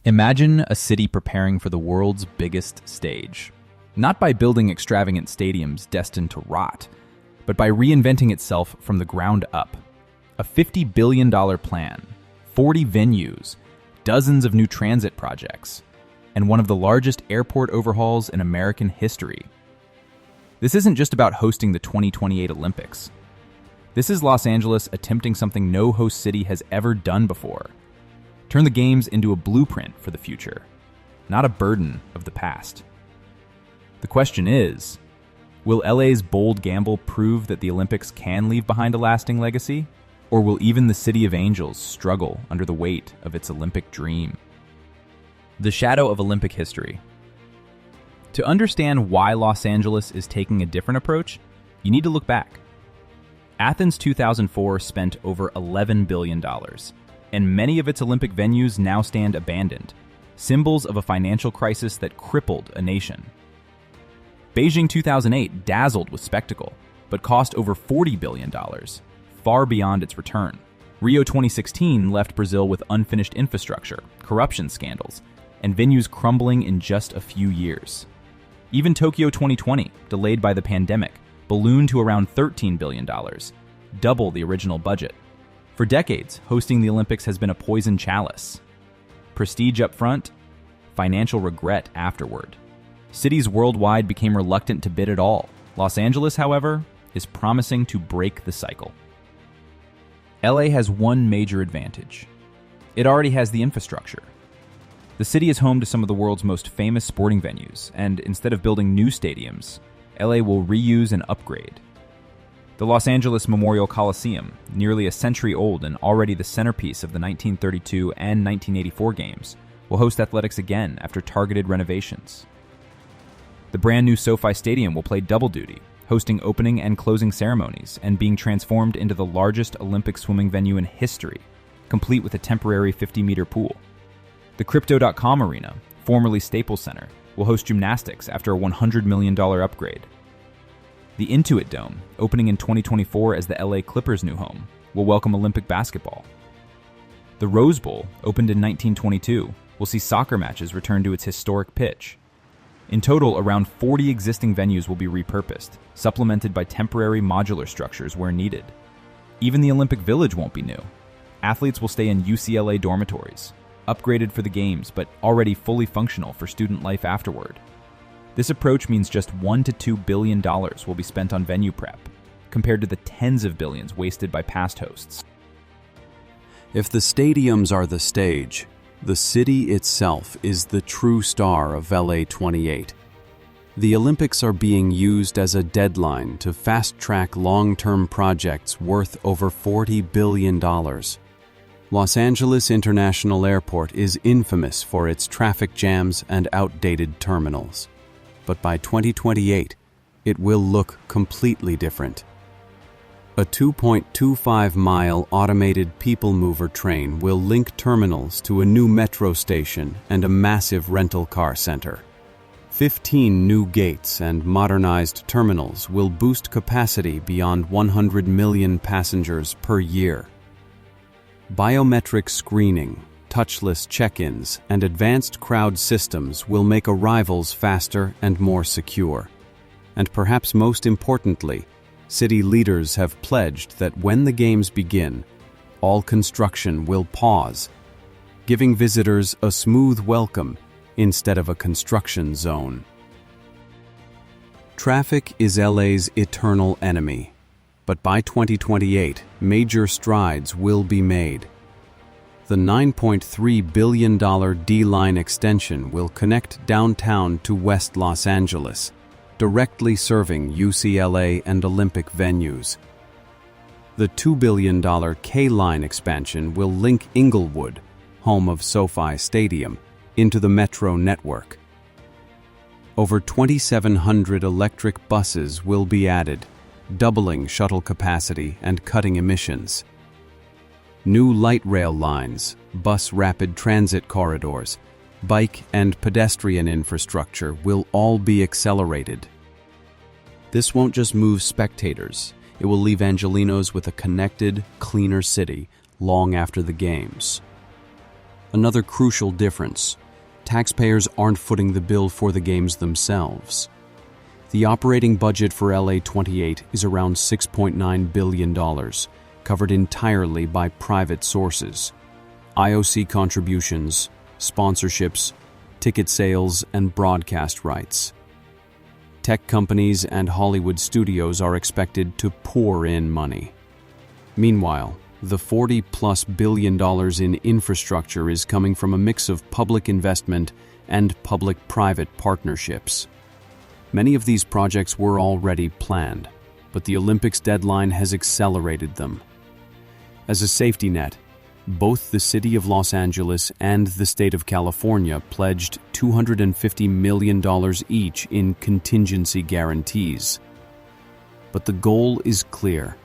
Imagine a city preparing for the world's biggest stage. Not by building extravagant stadiums destined to rot, but by reinventing itself from the ground up. A $50 billion plan, 40 venues, dozens of new transit projects, and one of the largest airport overhauls in American history. This isn't just about hosting the 2028 Olympics. This is Los Angeles attempting something no host city has ever done before. Turn the games into a blueprint for the future, not a burden of the past. The question is, will LA's bold gamble prove that the Olympics can leave behind a lasting legacy? Or will even the City of Angels struggle under the weight of its Olympic dream? The shadow of Olympic history. To understand why Los Angeles is taking a different approach, you need to look back. Athens 2004 spent over $11 billion, and many of its Olympic venues now stand abandoned, symbols of a financial crisis that crippled a nation. Beijing 2008 dazzled with spectacle, but cost over $40 billion, far beyond its return. Rio 2016 left Brazil with unfinished infrastructure, corruption scandals, and venues crumbling in just a few years. Even Tokyo 2020, delayed by the pandemic, ballooned to around $13 billion, double the original budget. For decades, hosting the Olympics has been a poison chalice. Prestige up front, financial regret afterward. Cities worldwide became reluctant to bid at all. Los Angeles, however, is promising to break the cycle. LA has one major advantage. It already has the infrastructure. The city is home to some of the world's most famous sporting venues, and instead of building new stadiums, LA will reuse and upgrade. The Los Angeles Memorial Coliseum, nearly a century old and already the centerpiece of the 1932 and 1984 games, will host athletics again after targeted renovations. The brand new SoFi Stadium will play double duty, hosting opening and closing ceremonies and being transformed into the largest Olympic swimming venue in history, complete with a temporary 50-meter pool. The Crypto.com Arena, formerly Staples Center, will host gymnastics after a $100 million upgrade. The Intuit Dome, opening in 2024 as the LA Clippers' new home, will welcome Olympic basketball. The Rose Bowl, opened in 1922, will see soccer matches return to its historic pitch. In total, around 40 existing venues will be repurposed, supplemented by temporary modular structures where needed. Even the Olympic Village won't be new. Athletes will stay in UCLA dormitories, upgraded for the games but already fully functional for student life afterward. This approach means just $1 to $2 billion will be spent on venue prep, compared to the tens of billions wasted by past hosts. If the stadiums are the stage, the city itself is the true star of LA 28. The Olympics are being used as a deadline to fast-track long-term projects worth over $40 billion. Los Angeles International Airport is infamous for its traffic jams and outdated terminals. But by 2028, it will look completely different. A 2.25-mile automated people mover train will link terminals to a new metro station and a massive rental car center. 15 new gates and modernized terminals will boost capacity beyond 100 million passengers per year. Biometric screening, touchless check-ins, and advanced crowd systems will make arrivals faster and more secure. And perhaps most importantly, city leaders have pledged that when the games begin, all construction will pause, giving visitors a smooth welcome instead of a construction zone. Traffic is LA's eternal enemy, but by 2028, major strides will be made. The $9.3 billion D-Line extension will connect downtown to West Los Angeles, directly serving UCLA and Olympic venues. The $2 billion K-Line expansion will link Inglewood, home of SoFi Stadium, into the metro network. Over 2,700 electric buses will be added, doubling shuttle capacity and cutting emissions. New light rail lines, bus rapid transit corridors, bike and pedestrian infrastructure will all be accelerated. This won't just move spectators, it will leave Angelinos with a connected, cleaner city long after the games. Another crucial difference: taxpayers aren't footing the bill for the games themselves. The operating budget for LA28 is around $6.9 billion, covered entirely by private sources. IOC contributions, sponsorships, ticket sales, and broadcast rights. Tech companies and Hollywood studios are expected to pour in money. Meanwhile, the $40+ billion in infrastructure is coming from a mix of public investment and public-private partnerships. Many of these projects were already planned, but the Olympics deadline has accelerated them. As a safety net, both the City of Los Angeles and the State of California pledged $250 million each in contingency guarantees. But the goal is clear: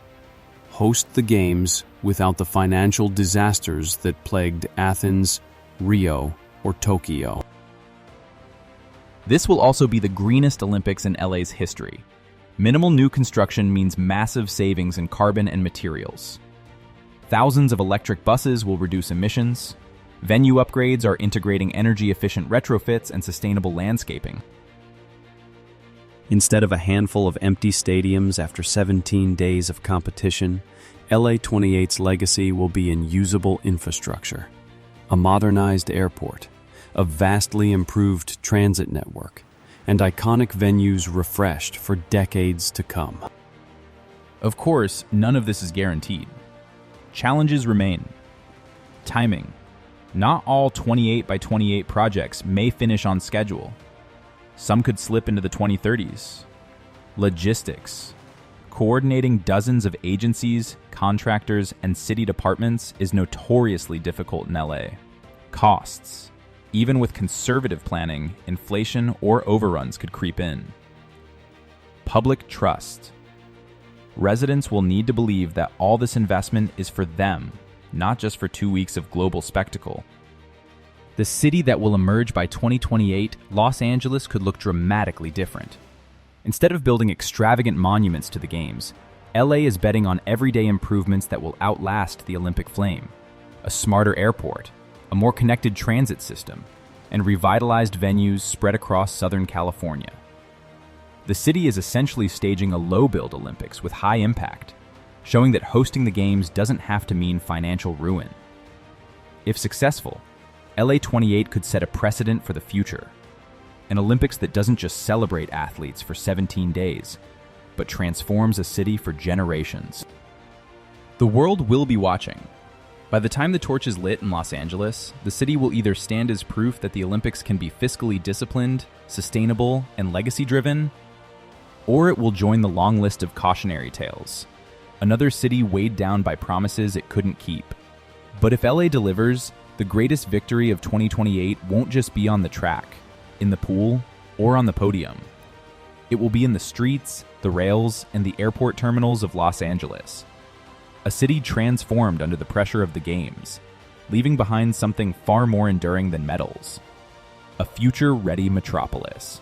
host the Games without the financial disasters that plagued Athens, Rio, or Tokyo. This will also be the greenest Olympics in LA's history. Minimal new construction means massive savings in carbon and materials. Thousands of electric buses will reduce emissions. Venue upgrades are integrating energy-efficient retrofits and sustainable landscaping. Instead of a handful of empty stadiums after 17 days of competition, LA28's legacy will be in usable infrastructure. A modernized airport, a vastly improved transit network, and iconic venues refreshed for decades to come. Of course, none of this is guaranteed. Challenges remain. Timing. Not all 28 by 28 projects may finish on schedule. Some could slip into the 2030s. Logistics. Coordinating dozens of agencies, contractors, and city departments is notoriously difficult in LA. Costs. Even with conservative planning, inflation or overruns could creep in. Public trust. Residents will need to believe that all this investment is for them, not just for 2 weeks of global spectacle. The city that will emerge by 2028, Los Angeles, could look dramatically different. Instead of building extravagant monuments to the Games, LA is betting on everyday improvements that will outlast the Olympic flame. A smarter airport, a more connected transit system, and revitalized venues spread across Southern California. The city is essentially staging a low-build Olympics with high impact, showing that hosting the Games doesn't have to mean financial ruin. If successful, LA28 could set a precedent for the future. An Olympics that doesn't just celebrate athletes for 17 days, but transforms a city for generations. The world will be watching. By the time the torch is lit in Los Angeles, the city will either stand as proof that the Olympics can be fiscally disciplined, sustainable, and legacy-driven, or it will join the long list of cautionary tales. Another city weighed down by promises it couldn't keep. But if LA delivers, the greatest victory of 2028 won't just be on the track, in the pool, or on the podium. It will be in the streets, the rails, and the airport terminals of Los Angeles. A city transformed under the pressure of the Games, leaving behind something far more enduring than medals. A future-ready metropolis.